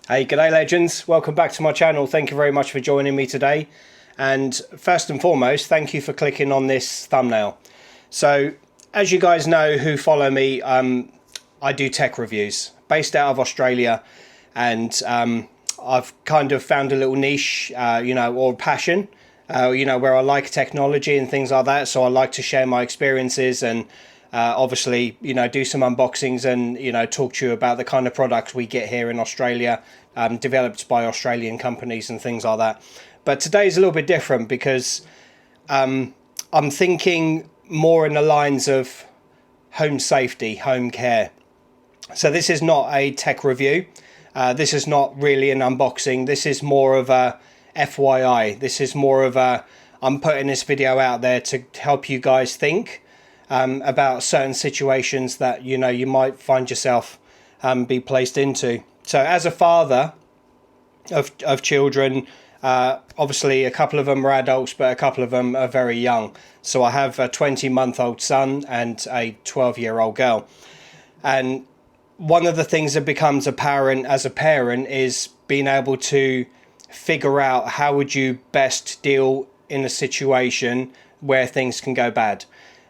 Hey, g'day legends, welcome back to my channel. Thank you very much for joining me today, and first and foremost, thank you for clicking on this thumbnail. So as you guys know who follow me, I do tech reviews based out of Australia, and I've kind of found a little niche, or passion, where I like technology and things like that. So I like to share my experiences and obviously, do some unboxings and, talk to you about the kind of products we get here in Australia, developed by Australian companies and things like that. But today is a little bit different because I'm thinking more in the lines of home safety, home care. So this is not a tech review. This is not really an unboxing. This is more of a FYI. This is more of a, I'm putting this video out there to help you guys think about certain situations that you might find yourself be placed into. So as a father of children, obviously a couple of them are adults, but a couple of them are very young. So I have a 20-month-old son and a 12-year-old girl. And one of the things that becomes apparent as a parent is being able to figure out how would you best deal in a situation where things can go bad.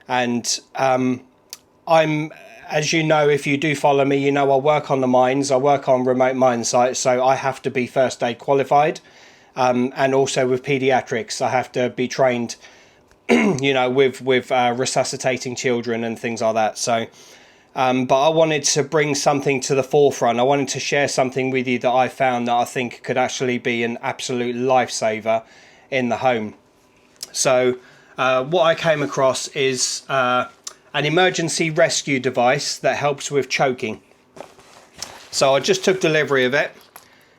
And I'm, as you know, if you do follow me, I work on the mines. I work on remote mine sites, so I have to be first aid qualified. And also with pediatrics, I have to be trained, with resuscitating children and things like that. So, but I wanted to bring something to the forefront. I wanted to share something with you that I found that I think could actually be an absolute lifesaver in the home. So what I came across is an emergency rescue device that helps with choking. So I just took delivery of it,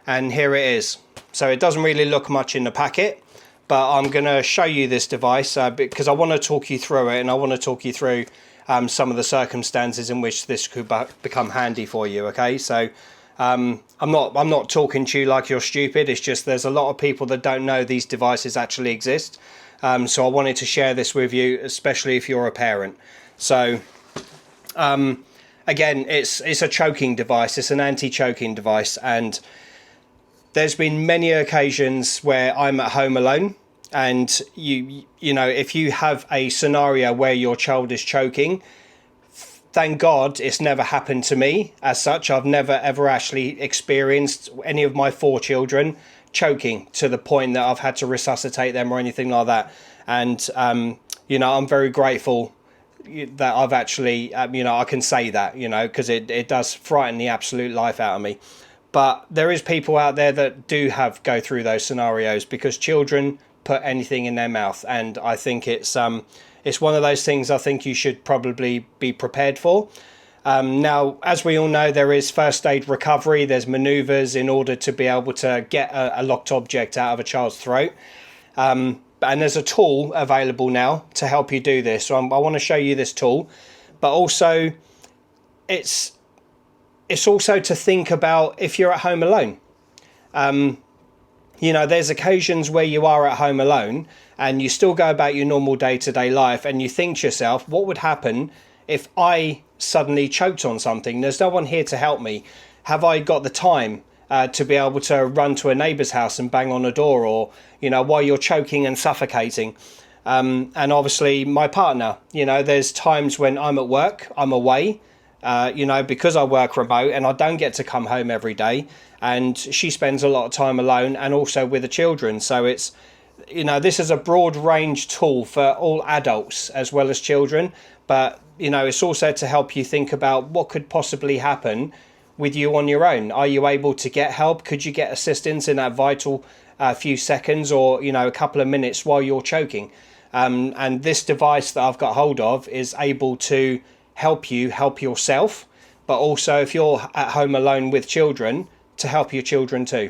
and here it is. So it doesn't really look much in the packet, but I'm going to show you this device because I want to talk you through it, and I want to talk you through some of the circumstances in which this could become handy for you. Okay, so I'm not talking to you like you're stupid. It's just there's a lot of people that don't know these devices actually exist. So I wanted to share this with you, especially if you're a parent. So again, it's a choking device. It's an anti-choking device, and there's been many occasions where I'm at home alone, and if you have a scenario where your child is choking, thank God it's never happened to me as such. I've never ever actually experienced any of my 4 children choking to the point that I've had to resuscitate them or anything like that. And I'm very grateful that I've actually I can say that, because it does frighten the absolute life out of me. But there is people out there that do go through those scenarios because children put anything in their mouth, and I think it's one of those things I think you should probably be prepared for. Now, as we all know, there is first aid recovery. There's manoeuvres in order to be able to get a locked object out of a child's throat. And there's a tool available now to help you do this. So I want to show you this tool, but also it's also to think about if you're at home alone. There's occasions where you are at home alone and you still go about your normal day-to-day life, and you think to yourself, what would happen if I suddenly choked on something? There's no one here to help me. Have I got the time to be able to run to a neighbour's house and bang on a door, or while you're choking and suffocating? And obviously my partner, there's times when I'm at work, I'm away, because I work remote and I don't get to come home every day, and she spends a lot of time alone and also with the children. So it's this is a broad range tool for all adults as well as children, but it's also to help you think about what could possibly happen with you on your own. Are you able to get help? Could you get assistance in that vital few seconds or a couple of minutes while you're choking? And this device that I've got hold of is able to help you help yourself, but also if you're at home alone with children, to help your children too.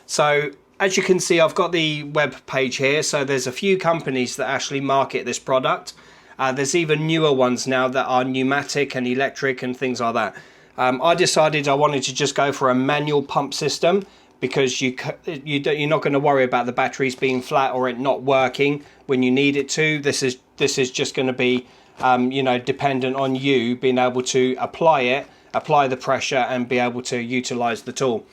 So as you can see, I've got the web page here. So there's a few companies that actually market this product. There's even newer ones now that are pneumatic and electric and things like that. I decided I wanted to just go for a manual pump system because you're not going to worry about the batteries being flat or it not working when you need it to. This is just going to be dependent on you being able to apply it apply the pressure and be able to utilize the tool.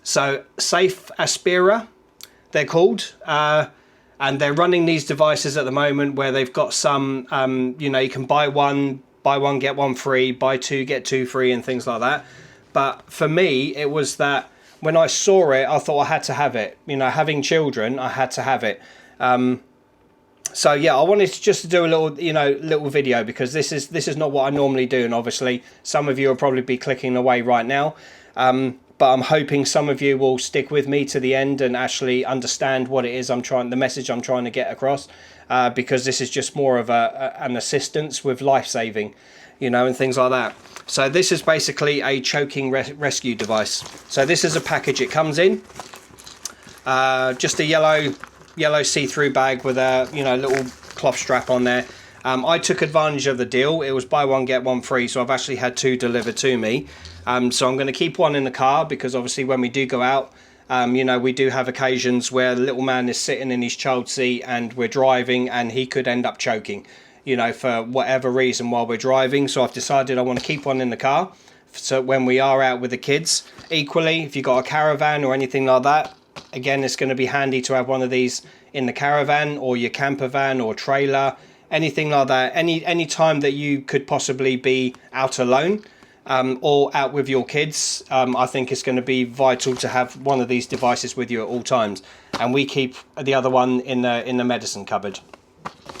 So SafeAspira, they're called, and they're running these devices at the moment where they've got some, you know, you can buy one get one free, buy two get two free, and things like that. But for me, it was that when I saw it, I thought I had to have it. You know, having children, I had to have it. So yeah, I wanted to just do a little, you know, little video, because this is not what I normally do, and obviously some of you will probably be clicking away right now. But I'm hoping some of you will stick with me to the end and actually understand what it is the message I'm trying to get across, because this is just more of an assistance with life-saving, you know, and things like that. So this is basically a choking rescue device. So this is a package it comes in, just a yellow see-through bag with a, you know, little cloth strap on there. I took advantage of the deal. It was buy one get one free, so I've actually had two delivered to me. So I'm going to keep one in the car, because obviously when we do go out, you know, we do have occasions where the little man is sitting in his child seat and we're driving and he could end up choking, you know, for whatever reason while we're driving. So I've decided I want to keep one in the car, so when we are out with the kids. Equally, if you've got a caravan or anything like that, again, it's going to be handy to have one of these in the caravan or your camper van or trailer, anything like that. Any time that you could possibly be out alone, or out with your kids, I think it's going to be vital to have one of these devices with you at all times. And we keep the other one in the medicine cupboard.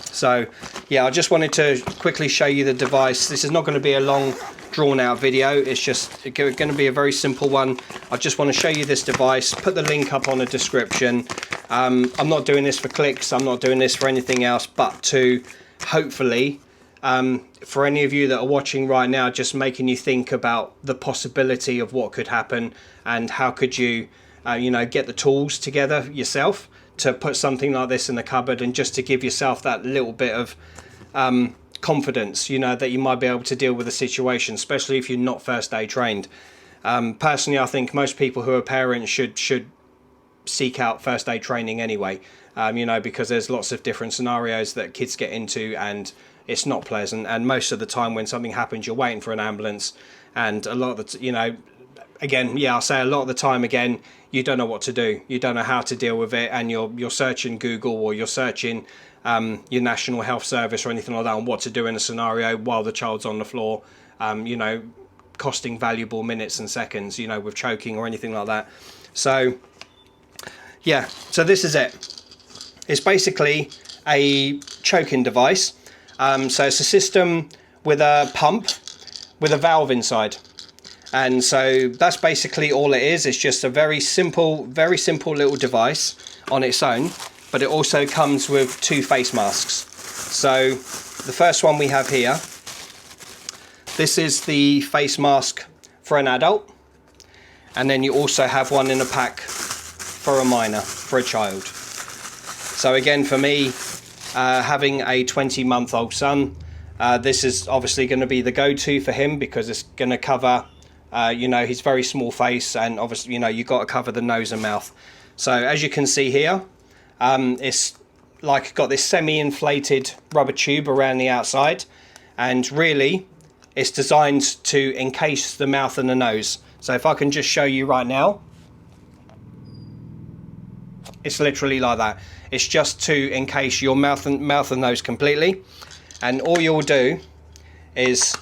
So yeah, I just wanted to quickly show you the device. This is not going to be a long drawn out video, it's just going to be a very simple one. I just want to show you this device, put the link up on the description. I'm not doing this for clicks, I'm not doing this for anything else, but to hopefully, for any of you that are watching right now, just making you think about the possibility of what could happen and how could you, you know, get the tools together yourself to put something like this in the cupboard, and just to give yourself that little bit of confidence, you know, that you might be able to deal with the situation, especially if you're not first aid trained. Personally, I think most people who are parents should seek out first aid training anyway, you know, because there's lots of different scenarios that kids get into and it's not pleasant. And most of the time when something happens, you're waiting for an ambulance, and a lot of the, you know, again, yeah, I'll say a lot of the time, again, you don't know what to do, you don't know how to deal with it, and you're searching Google, or you're searching your National Health Service or anything like that on what to do in a scenario while the child's on the floor, you know, costing valuable minutes and seconds, you know, with choking or anything like that. So yeah, so this is it. It's basically a choking device. So it's a system with a pump with a valve inside. And so that's basically all it is. It's just a very simple little device on its own, but it also comes with two face masks. So the first one we have here, this is the face mask for an adult. And then you also have one in a pack for a minor, for a child. So again, for me, having a 20-month-old son, this is obviously going to be the go-to for him, because it's going to cover, you know, his very small face, and obviously, you know, you've got to cover the nose and mouth. So as you can see here, it's like got this semi-inflated rubber tube around the outside, and really it's designed to encase the mouth and the nose. So if I can just show you right now, it's literally like that. It's just to encase your mouth and nose completely, and all you'll do is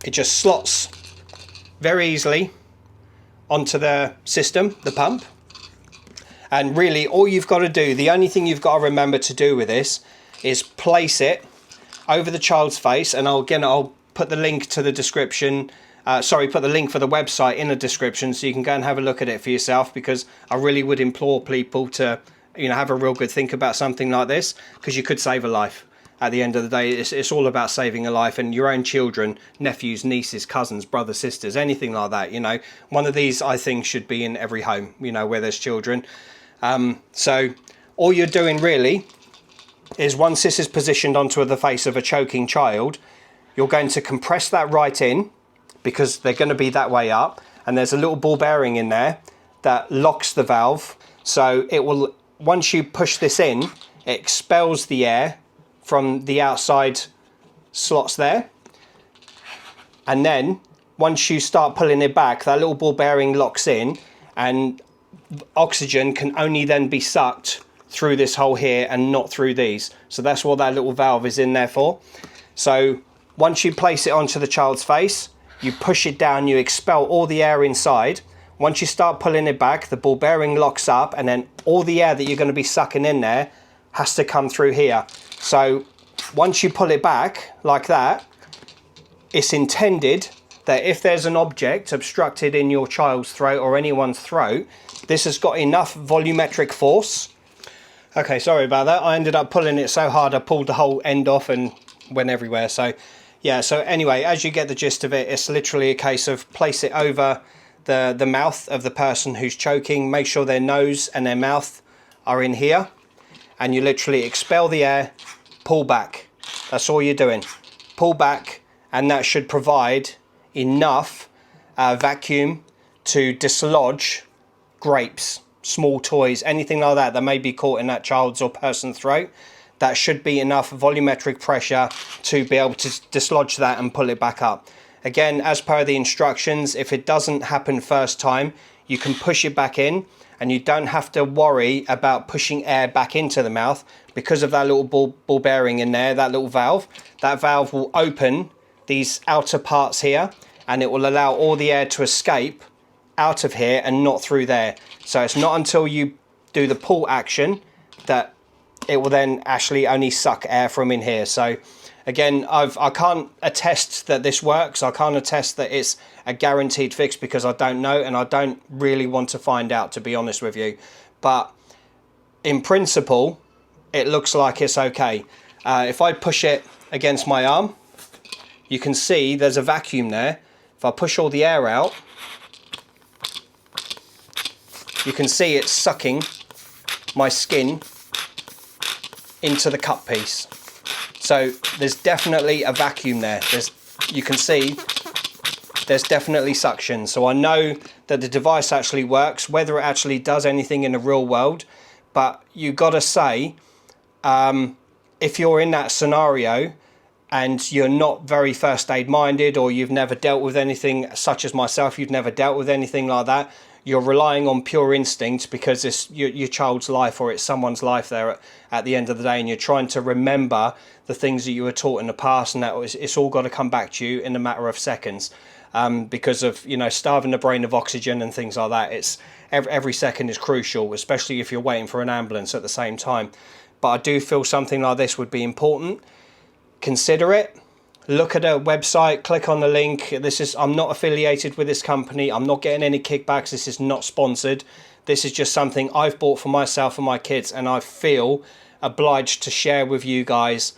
it just slots very easily onto the system, the pump. And really all you've got to do, the only thing you've got to remember to do with this is place it over the child's face. And I'll put the link to the description, put the link for the website in the description, so you can go and have a look at it for yourself, because I really would implore people to, you know, have a real good think about something like this, because you could save a life. At the end of the day, it's all about saving a life, and your own children, nephews, nieces, cousins, brothers, sisters, anything like that. You know, one of these, I think, should be in every home, you know, where there's children. So all you're doing really is, once this is positioned onto the face of a choking child, you're going to compress that right in, because they're going to be that way up, and there's a little ball bearing in there that locks the valve. So it will, once you push this in, it expels the air from the outside slots there, And then once you start pulling it back, that little ball bearing locks in, and oxygen can only then be sucked through this hole here and not through these. So that's what that little valve is in there for. So once you place it onto the child's face, you push it down, you expel all the air inside. Once you start pulling it back, the ball bearing locks up, and then all the air that you're going to be sucking in there has to come through here. So once you pull it back like that, it's intended that if there's an object obstructed in your child's throat or anyone's throat, this has got enough volumetric force. Okay, sorry about that. I ended up pulling it so hard I pulled the whole end off and went everywhere. So yeah, so anyway, as you get the gist of it, it's literally a case of place it over the mouth of the person who's choking. Make sure their nose and their mouth are in here, and you literally expel the air, pull back. That's all you're doing. Pull back, and that should provide enough vacuum to dislodge grapes, small toys, anything like that that may be caught in that child's or person's throat. That should be enough volumetric pressure to be able to dislodge that and pull it back up. Again, as per the instructions, if it doesn't happen first time, you can push it back in, and you don't have to worry about pushing air back into the mouth because of that little ball bearing in there, that little valve. That valve will open these outer parts here, and it will allow all the air to escape out of here and not through there. So it's not until you do the pull action that it will then actually only suck air from in here. So again, I can't attest that this works. I can't attest that it's a guaranteed fix because I don't know, and I don't really want to find out, to be honest with you. But in principle, it looks like it's okay. If I push it against my arm, you can see there's a vacuum there. If I push all the air out, you can see it's sucking my skin into the cut piece. So there's definitely a vacuum there. You can see there's definitely suction. So I know that the device actually works, whether it actually does anything in the real world. But you gotta say, if you're in that scenario and you're not very first aid minded, or you've never dealt with anything such as myself, you've never dealt with anything like that, you're relying on pure instinct because it's your child's life, or it's someone's life there at the end of the day, and you're trying to remember the things that you were taught in the past, and it's all got to come back to you in a matter of seconds, because of, you know, starving the brain of oxygen and things like that. It's every second is crucial, especially if you're waiting for an ambulance at the same time. But I do feel something like this would be important. Consider it. Look at a website, click on the link. I'm not affiliated with this company. I'm not getting any kickbacks. This is not sponsored. This is just something I've bought for myself and my kids, and I feel obliged to share with you guys,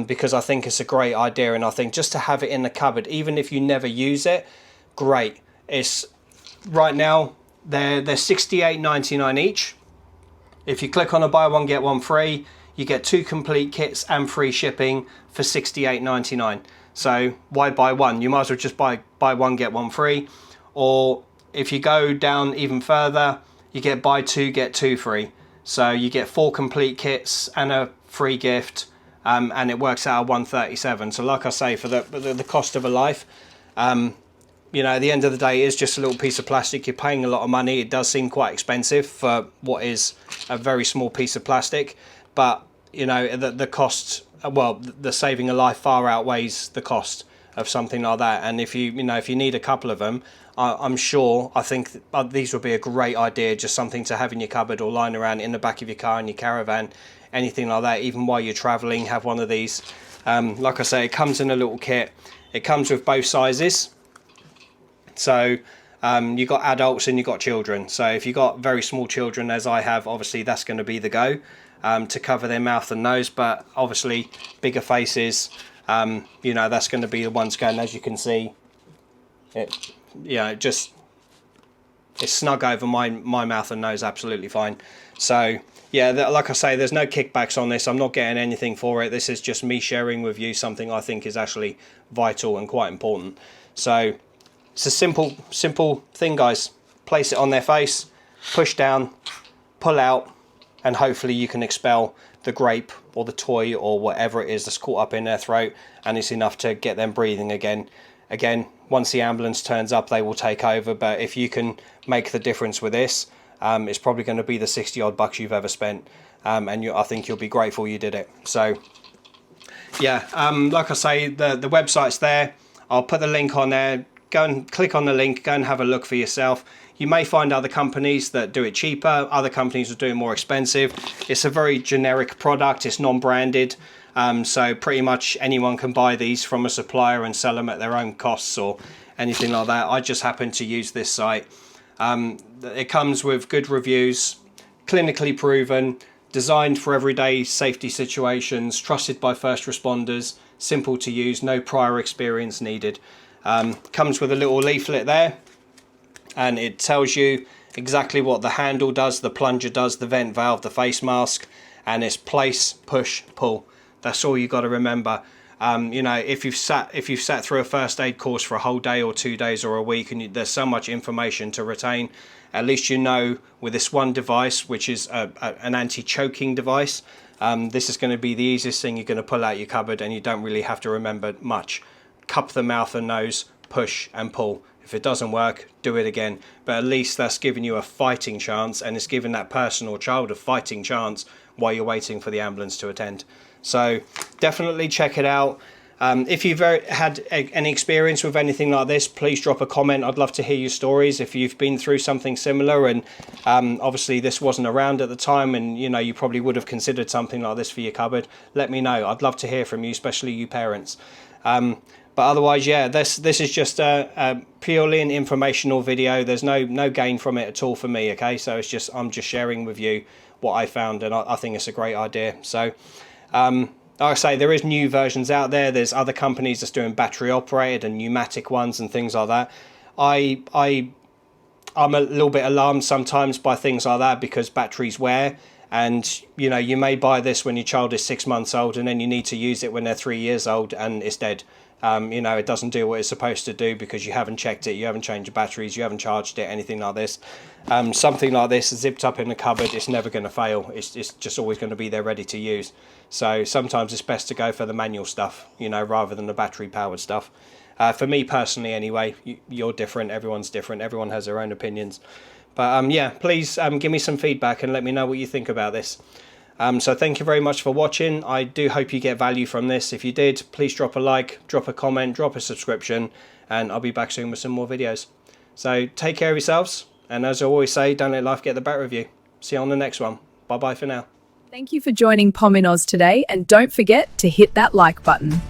because I think it's a great idea, and I think just to have it in the cupboard, even if you never use it, great. It's right now they're $68.99 each. If you click on a buy one get one free, you get 2 complete kits and free shipping for $68.99. So why buy one? You might as well just buy one get one free. Or if you go down even further, you get buy 2 get 2 free. So you get 4 complete kits and a free gift, and it works out at $137. So like I say, for the cost of a life, you know, at the end of the day, it is just a little piece of plastic. You're paying a lot of money. It does seem quite expensive for what is a very small piece of plastic. But, you know, the cost, well, the saving a life far outweighs the cost of something like that. And if you need a couple of them, I think these would be a great idea, just something to have in your cupboard or lying around in the back of your car, in your caravan, anything like that. Even while you're traveling, have one of these. Like I say, it comes in a little kit. It comes with both sizes. So you've got adults and you've got children. So if you've got very small children, as I have, obviously that's going to be the go, to cover their mouth and nose. But obviously bigger faces, you know, that's going to be the ones going. As you can see, it's snug over my mouth and nose, absolutely fine. So yeah, like I say, there's no kickbacks on this. I'm not getting anything for it. This is just me sharing with you something I think is actually vital and quite important. So it's a simple thing, guys. Place it on their face, push down, pull out, and hopefully you can expel the grape or the toy or whatever it is that's caught up in their throat, and it's enough to get them breathing again. again, once the ambulance turns up, they will take over. But if you can make the difference with this, it's probably going to be the 60 odd bucks you've ever spent, and I think you'll be grateful you did it. So yeah, like I say, the website's there. I'll put the link on there. Go and click on the link, go and have a look for yourself. You may find other companies that do it cheaper, other companies will do it more expensive. It's a very generic product, it's non-branded, so pretty much anyone can buy these from a supplier and sell them at their own costs or anything like that. I just happen to use this site. It comes with good reviews, clinically proven, designed for everyday safety situations, trusted by first responders, simple to use, no prior experience needed. Comes with a little leaflet there, and it tells you exactly what the handle does, the plunger does, the vent valve, the face mask, and it's place, push, pull. That's all you got to remember. You know, if you've sat through a first aid course for a whole day or 2 days or a week, and there's so much information to retain, at least you know with this one device, which is an anti-choking device, this is going to be the easiest thing you're going to pull out your cupboard, and you don't really have to remember much. Cup the mouth and nose, push and pull. If it doesn't work, do it again. But at least that's giving you a fighting chance, and it's giving that person or child a fighting chance while you're waiting for the ambulance to attend. So definitely check it out. If you've had any experience with anything like this, please drop a comment. I'd love to hear your stories. If you've been through something similar, and obviously this wasn't around at the time, and you know, you probably would have considered something like this for your cupboard, let me know. I'd love to hear from you, especially you parents. But otherwise, yeah, this is just a purely an informational video. There's no gain from it at all for me, okay? So it's just, I'm just sharing with you what I found, and I think it's a great idea. So like I say, there is new versions out there. There's other companies that's doing battery operated and pneumatic ones and things like that. I'm a little bit alarmed sometimes by things like that, because batteries wear, and you know, you may buy this when your child is 6 months old, and then you need to use it when they're 3 years old and it's dead. You know, it doesn't do what it's supposed to do because you haven't checked it, you haven't changed the batteries, you haven't charged it, anything like this. Something like this zipped up in the cupboard, it's never going to fail. It's just always going to be there ready to use. So sometimes it's best to go for the manual stuff, you know, rather than the battery powered stuff. For me personally anyway, you're different, everyone's different, everyone has their own opinions. But yeah, please give me some feedback and let me know what you think about this. So thank you very much for watching. I do hope you get value from this. If you did, please drop a like, drop a comment, drop a subscription, and I'll be back soon with some more videos. So take care of yourselves, and as I always say, don't let life get the better of you. See you on the next one. Bye bye for now. Thank you for joining Pominos today, and don't forget to hit that like button.